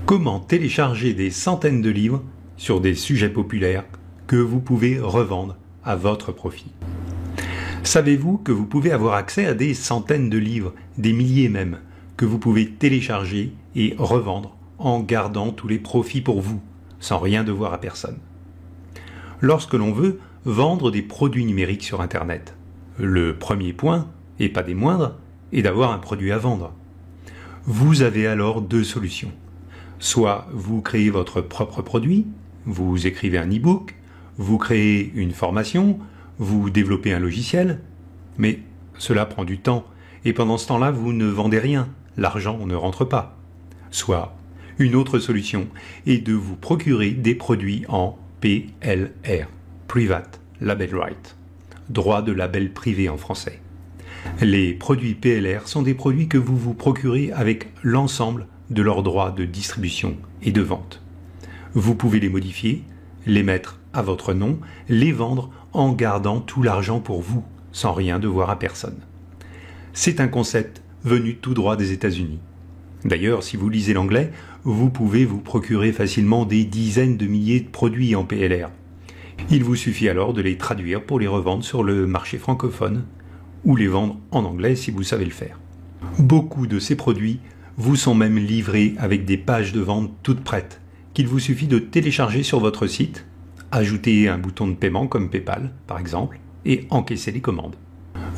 Comment télécharger des centaines de livres sur des sujets populaires que vous pouvez revendre à votre profit? Savez-vous que vous pouvez avoir accès à des centaines de livres, des milliers même, que vous pouvez télécharger et revendre en gardant tous les profits pour vous, sans rien devoir à personne? Lorsque l'on veut vendre des produits numériques sur Internet, le premier point, et pas des moindres, est d'avoir un produit à vendre. Vous avez alors deux solutions. Soit vous créez votre propre produit, vous écrivez un e-book, vous créez une formation, vous développez un logiciel, mais cela prend du temps, et pendant ce temps-là, vous ne vendez rien, l'argent ne rentre pas. Soit une autre solution est de vous procurer des produits en PLR, Private Label Right, droit de label privé en français. Les produits PLR sont des produits que vous vous procurez avec l'ensemble de leurs droits de distribution et de vente. Vous pouvez les modifier, les mettre à votre nom, les vendre en gardant tout l'argent pour vous, sans rien devoir à personne. C'est un concept venu tout droit des États-Unis. D'ailleurs, si vous lisez l'anglais, vous pouvez vous procurer facilement des dizaines de milliers de produits en PLR. Il vous suffit alors de les traduire pour les revendre sur le marché francophone ou les vendre en anglais si vous savez le faire. Beaucoup de ces produits vous sont même livrés avec des pages de vente toutes prêtes, qu'il vous suffit de télécharger sur votre site, ajouter un bouton de paiement comme PayPal par exemple, et encaisser les commandes.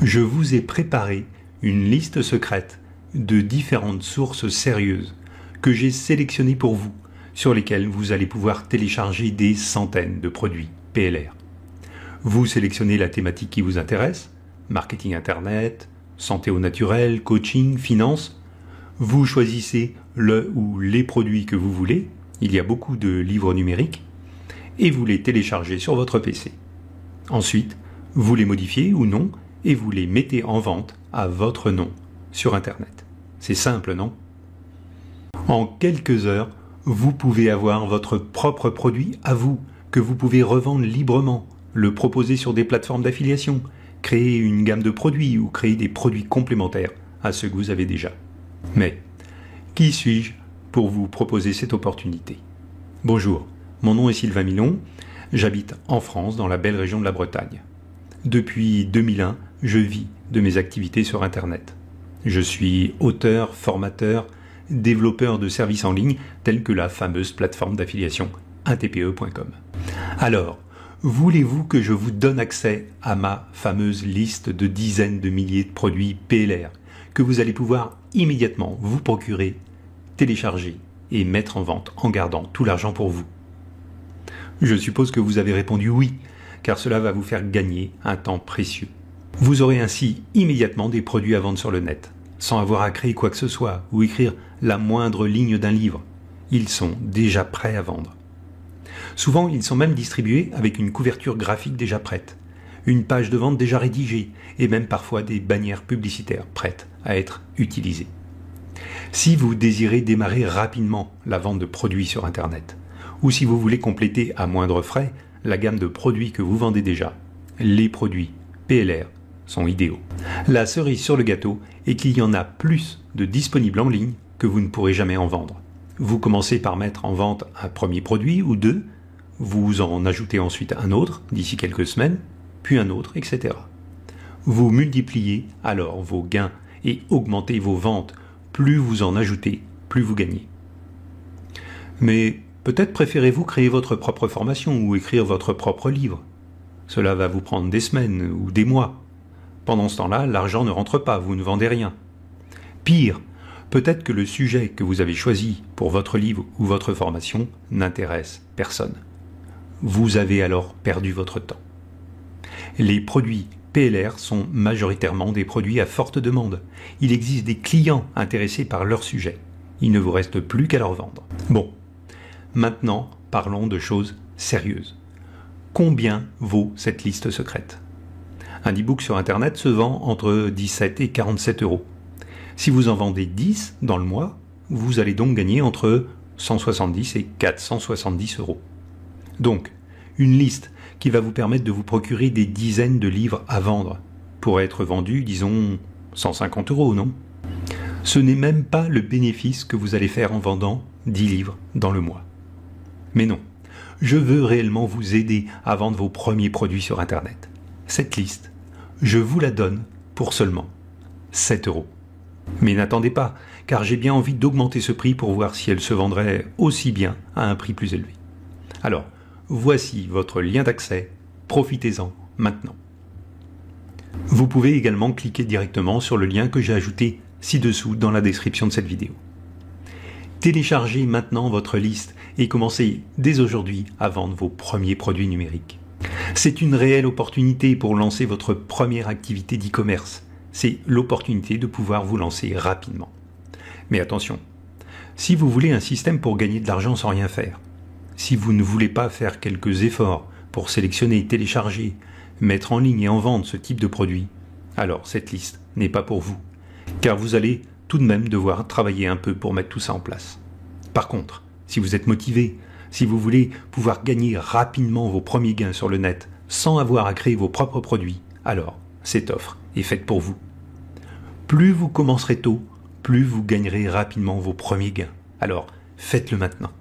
Je vous ai préparé une liste secrète de différentes sources sérieuses que j'ai sélectionnées pour vous, sur lesquelles vous allez pouvoir télécharger des centaines de produits PLR. Vous sélectionnez la thématique qui vous intéresse, marketing internet, santé au naturel, coaching, finance. Vous choisissez le ou les produits que vous voulez, il y a beaucoup de livres numériques, et vous les téléchargez sur votre PC. Ensuite, vous les modifiez ou non, et vous les mettez en vente à votre nom sur Internet. C'est simple, non? En quelques heures, vous pouvez avoir votre propre produit à vous, que vous pouvez revendre librement, le proposer sur des plateformes d'affiliation, créer une gamme de produits ou créer des produits complémentaires à ceux que vous avez déjà. Mais, qui suis-je pour vous proposer cette opportunité? Bonjour, mon nom est Sylvain Milon, j'habite en France dans la belle région de la Bretagne. Depuis 2001, je vis de mes activités sur Internet. Je suis auteur, formateur, développeur de services en ligne tels que la fameuse plateforme d'affiliation untpe.com. Alors, voulez-vous que je vous donne accès à ma fameuse liste de dizaines de milliers de produits PLR que vous allez pouvoir immédiatement vous procurer, télécharger et mettre en vente en gardant tout l'argent pour vous? Je suppose que vous avez répondu oui, car cela va vous faire gagner un temps précieux. Vous aurez ainsi immédiatement des produits à vendre sur le net, sans avoir à créer quoi que ce soit ou écrire la moindre ligne d'un livre. Ils sont déjà prêts à vendre. Souvent, ils sont même distribués avec une couverture graphique déjà prête, une page de vente déjà rédigée et même parfois des bannières publicitaires prêtes à être utilisées. Si vous désirez démarrer rapidement la vente de produits sur Internet, ou si vous voulez compléter à moindre frais la gamme de produits que vous vendez déjà, les produits PLR sont idéaux. La cerise sur le gâteau est qu'il y en a plus de disponibles en ligne que vous ne pourrez jamais en vendre. Vous commencez par mettre en vente un premier produit ou deux, vous en ajoutez ensuite un autre d'ici quelques semaines, puis un autre, etc. Vous multipliez alors vos gains et augmentez vos ventes. Plus vous en ajoutez, plus vous gagnez. Mais peut-être préférez-vous créer votre propre formation ou écrire votre propre livre. Cela va vous prendre des semaines ou des mois. Pendant ce temps-là, l'argent ne rentre pas, vous ne vendez rien. Pire, peut-être que le sujet que vous avez choisi pour votre livre ou votre formation n'intéresse personne. Vous avez alors perdu votre temps. Les produits PLR sont majoritairement des produits à forte demande. Il existe des clients intéressés par leur sujet. Il ne vous reste plus qu'à leur vendre. Bon, maintenant parlons de choses sérieuses. Combien vaut cette liste secrète? Un e-book sur Internet se vend entre 17 et 47 euros. Si vous en vendez 10 dans le mois, vous allez donc gagner entre 170 et 470 euros. Donc, une liste qui va vous permettre de vous procurer des dizaines de livres à vendre pourrait être vendue, disons, 150 euros, non? Ce n'est même pas le bénéfice que vous allez faire en vendant 10 livres dans le mois. Mais non, je veux réellement vous aider à vendre vos premiers produits sur Internet. Cette liste, je vous la donne pour seulement 7 €. Mais n'attendez pas, car j'ai bien envie d'augmenter ce prix pour voir si elle se vendrait aussi bien à un prix plus élevé. Alors, voici votre lien d'accès, profitez-en maintenant. Vous pouvez également cliquer directement sur le lien que j'ai ajouté ci-dessous dans la description de cette vidéo. Téléchargez maintenant votre liste et commencez dès aujourd'hui à vendre vos premiers produits numériques. C'est une réelle opportunité pour lancer votre première activité d'e-commerce. C'est l'opportunité de pouvoir vous lancer rapidement. Mais attention, si vous voulez un système pour gagner de l'argent sans rien faire, si vous ne voulez pas faire quelques efforts pour sélectionner, télécharger, mettre en ligne et en vendre ce type de produit, alors cette liste n'est pas pour vous, car vous allez tout de même devoir travailler un peu pour mettre tout ça en place. Par contre, si vous êtes motivé, si vous voulez pouvoir gagner rapidement vos premiers gains sur le net sans avoir à créer vos propres produits, alors cette offre est faite pour vous. Plus vous commencerez tôt, plus vous gagnerez rapidement vos premiers gains. Alors, faites-le maintenant.